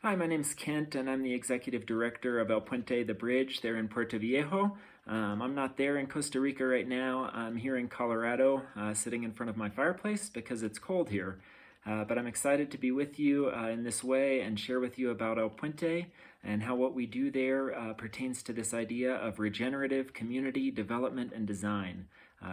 Hi, my name's Kent, and I'm the Executive Director of El Puente, the bridge there in Puerto Viejo. I'm not there in Costa Rica right now. I'm here in Colorado, sitting in front of my fireplace because it's cold here. But I'm excited to be with you in this way and share with you about El Puente and how what we do there pertains to this idea of regenerative community development and design.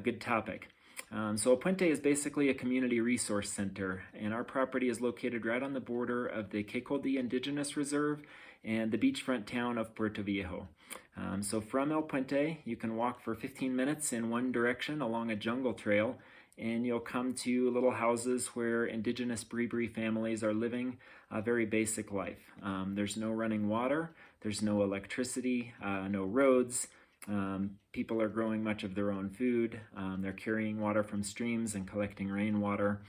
Good topic. So El Puente is basically a community resource center, and our property is located right on the border of the Quecoldi Indigenous Reserve and the beachfront town of Puerto Viejo. So from El Puente, you can walk for 15 minutes in one direction along a jungle trail, and you'll come to little houses where indigenous Bribri families are living a very basic life. There's no running water, there's no electricity, no roads. People are growing much of their own food. They're carrying water from streams and collecting rainwater.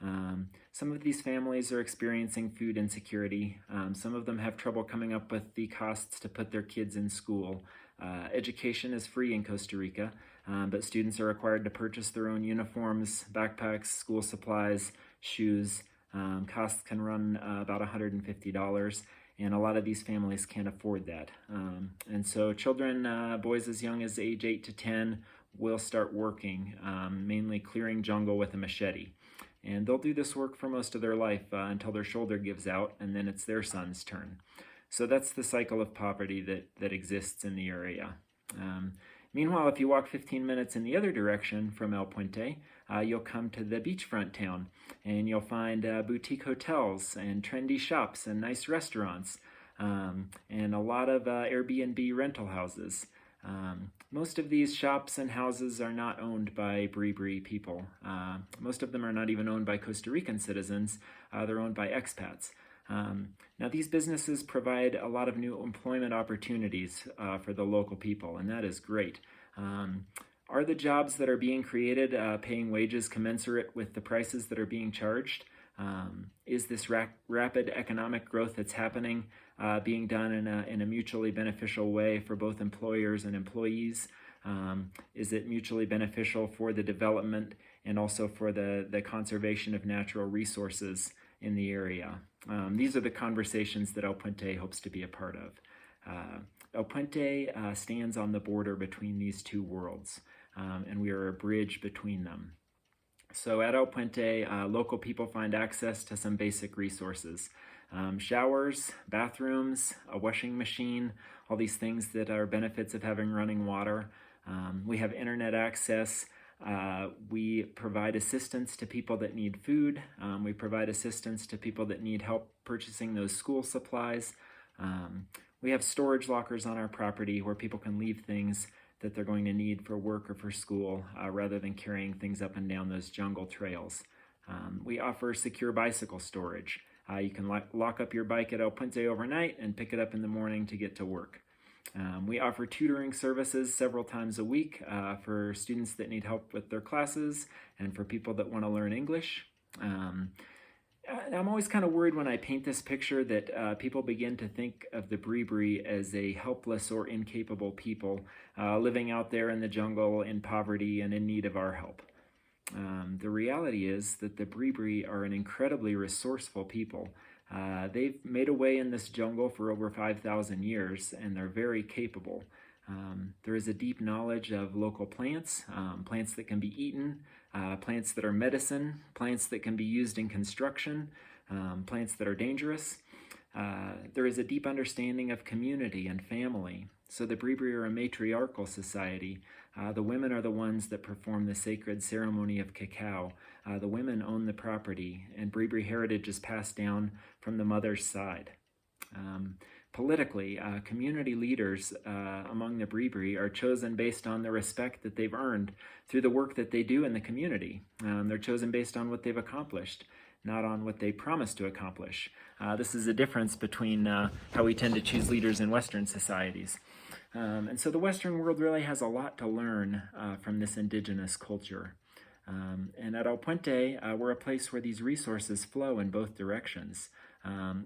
Some of these families are experiencing food insecurity. Some of them have trouble coming up with the costs to put their kids in school. Education is free in Costa Rica, but students are required to purchase their own uniforms, backpacks, school supplies, shoes. Costs can run about $150. And a lot of these families can't afford that. And so children, boys as young as age 8 to 10, will start working, mainly clearing jungle with a machete. And they'll do this work for most of their life until their shoulder gives out, and then it's their son's turn. So that's the cycle of poverty that exists in the area. Meanwhile, if you walk 15 minutes in the other direction from El Puente, you'll come to the beachfront town, and you'll find boutique hotels and trendy shops and nice restaurants, and a lot of Airbnb rental houses. Most of these shops and houses are not owned by Bribri people. Most of them are not even owned by Costa Rican citizens. They're owned by expats. Now, these businesses provide a lot of new employment opportunities for the local people, and that is great. Are the jobs that are being created paying wages commensurate with the prices that are being charged? Is this rapid economic growth that's happening being done in a mutually beneficial way for both employers and employees? Is it mutually beneficial for the development and also for the conservation of natural resources in the area? These are the conversations that El Puente hopes to be a part of. El Puente stands on the border between these two worlds, and we are a bridge between them. So at El Puente, local people find access to some basic resources. Showers, bathrooms, a washing machine, all these things that are benefits of having running water. We have internet access. We provide assistance to people that need food. We provide assistance to people that need help purchasing those school supplies. We have storage lockers on our property where people can leave things that they're going to need for work or for school rather than carrying things up and down those jungle trails. We offer secure bicycle storage. You can lock up your bike at El Puente overnight and pick it up in the morning to get to work. We offer tutoring services several times a week for students that need help with their classes and for people that want to learn English. I'm always kind of worried when I paint this picture that people begin to think of the Bribri as a helpless or incapable people living out there in the jungle in poverty and in need of our help. The reality is that the Bribri are an incredibly resourceful people. They've made a way in this jungle for over 5,000 years, and they're very capable. There is a deep knowledge of local plants, plants that can be eaten, plants that are medicine, plants that can be used in construction, plants that are dangerous. There is a deep understanding of community and family. So the Bribri are a matriarchal society. The women are the ones that perform the sacred ceremony of cacao. The women own the property, and Bribri heritage is passed down from the mother's side. Politically, community leaders among the Bribri are chosen based on the respect that they've earned through the work that they do in the community. They're chosen based on what they've accomplished, not on what they promise to accomplish. This is a difference between how we tend to choose leaders in Western societies. And so the Western world really has a lot to learn from this indigenous culture. And at El Puente, we're a place where these resources flow in both directions.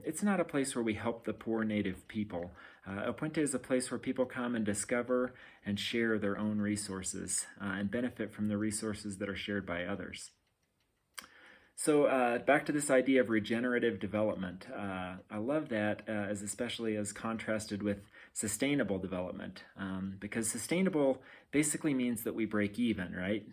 It's not a place where we help the poor native people. El Puente is a place where people come and discover and share their own resources and benefit from the resources that are shared by others. So back to this idea of regenerative development. I love that as especially as contrasted with sustainable development, because sustainable basically means that we break even, right?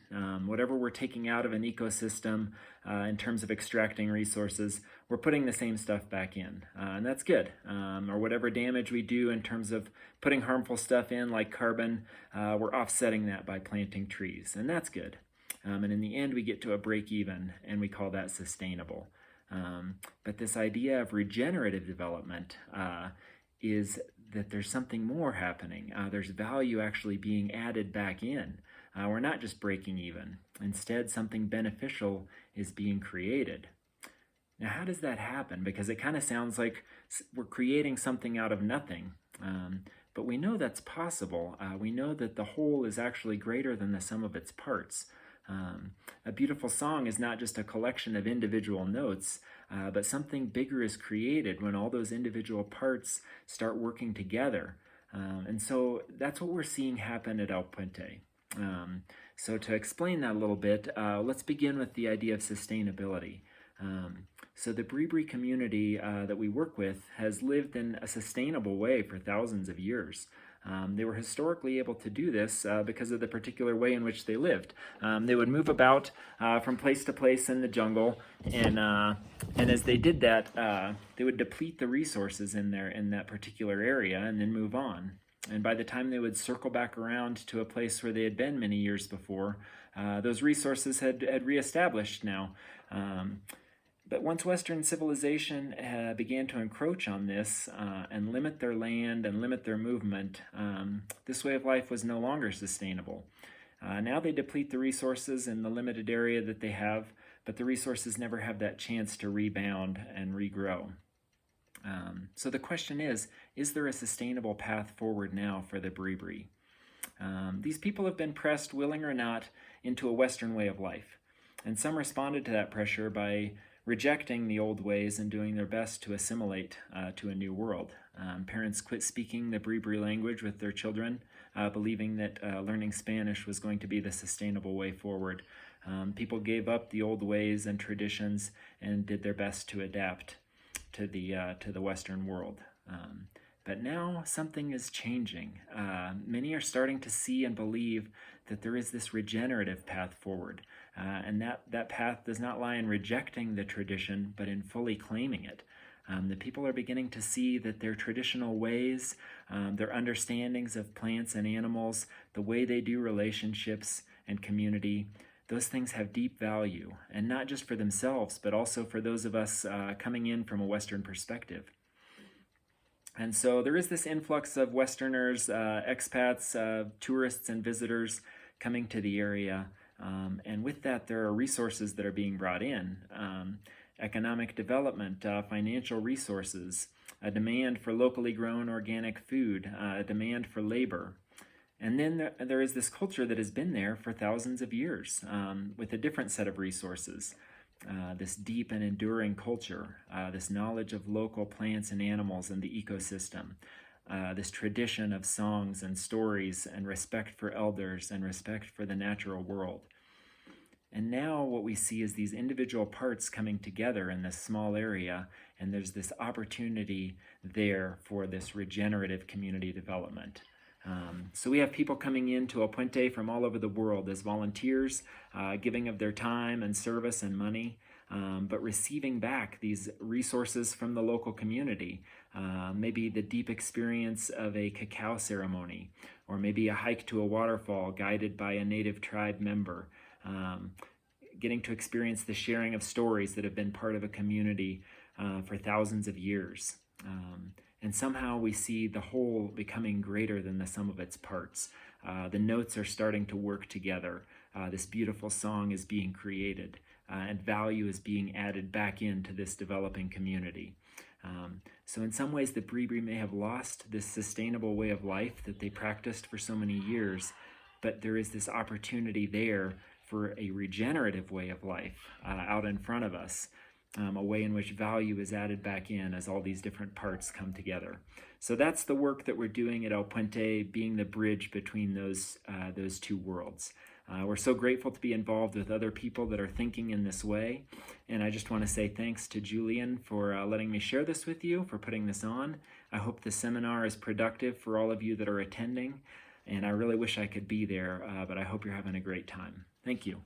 Whatever we're taking out of an ecosystem in terms of extracting resources, we're putting the same stuff back in, and that's good. Or whatever damage we do in terms of putting harmful stuff in, like carbon, we're offsetting that by planting trees, and that's good. And in the end, we get to a break even, and we call that sustainable. But this idea of regenerative development is that there's something more happening. There's value actually being added back in. We're not just breaking even. Instead, something beneficial is being created. Now, how does that happen? Because it kind of sounds like we're creating something out of nothing. But we know that's possible. We know that the whole is actually greater than the sum of its parts. A beautiful song is not just a collection of individual notes, but something bigger is created when all those individual parts start working together. And so that's what we're seeing happen at El Puente. So to explain that a little bit, let's begin with the idea of sustainability. So the Bribri community that we work with has lived in a sustainable way for thousands of years. They were historically able to do this because of the particular way in which they lived. They would move about from place to place in the jungle, and as they did that, they would deplete the resources in that particular area and then move on. And by the time they would circle back around to a place where they had been many years before, those resources had reestablished now. But once Western civilization began to encroach on this and limit their land and limit their movement, this way of life was no longer sustainable. Now they deplete the resources in the limited area that they have, but the resources never have that chance to rebound and regrow. So the question is there a sustainable path forward now for the Bribri? These people have been pressed, willing or not, into a Western way of life. And some responded to that pressure by rejecting the old ways and doing their best to assimilate to a new world. Parents quit speaking the Bribri language with their children, believing that learning Spanish was going to be the sustainable way forward. People gave up the old ways and traditions and did their best to adapt to the Western world. But now something is changing. Many are starting to see and believe that there is this regenerative path forward, and that path does not lie in rejecting the tradition, but in fully claiming it. The people are beginning to see that their traditional ways, their understandings of plants and animals, the way they do relationships and community, those things have deep value, and not just for themselves, but also for those of us coming in from a Western perspective. And so there is this influx of Westerners, expats, tourists, and visitors coming to the area. And with that, there are resources that are being brought in. Economic development, financial resources, a demand for locally grown organic food, a demand for labor. And then there is this culture that has been there for thousands of years with a different set of resources. This deep and enduring culture, this knowledge of local plants and animals and the ecosystem, this tradition of songs and stories and respect for elders and respect for the natural world. And now what we see is these individual parts coming together in this small area, and there's this opportunity there for this regenerative community development. So we have people coming into El Puente from all over the world as volunteers, giving of their time and service and money, but receiving back these resources from the local community. Maybe the deep experience of a cacao ceremony, or maybe a hike to a waterfall guided by a native tribe member. Getting to experience the sharing of stories that have been part of a community for thousands of years. And somehow we see the whole becoming greater than the sum of its parts. The notes are starting to work together. This beautiful song is being created, and value is being added back into this developing community. So in some ways, the Bribri may have lost this sustainable way of life that they practiced for so many years, but there is this opportunity there for a regenerative way of life out in front of us. A way in which value is added back in as all these different parts come together. So that's the work that we're doing at El Puente, being the bridge between those two worlds. We're so grateful to be involved with other people that are thinking in this way. And I just want to say thanks to Julian for letting me share this with you, for putting this on. I hope the seminar is productive for all of you that are attending. And I really wish I could be there, but I hope you're having a great time. Thank you.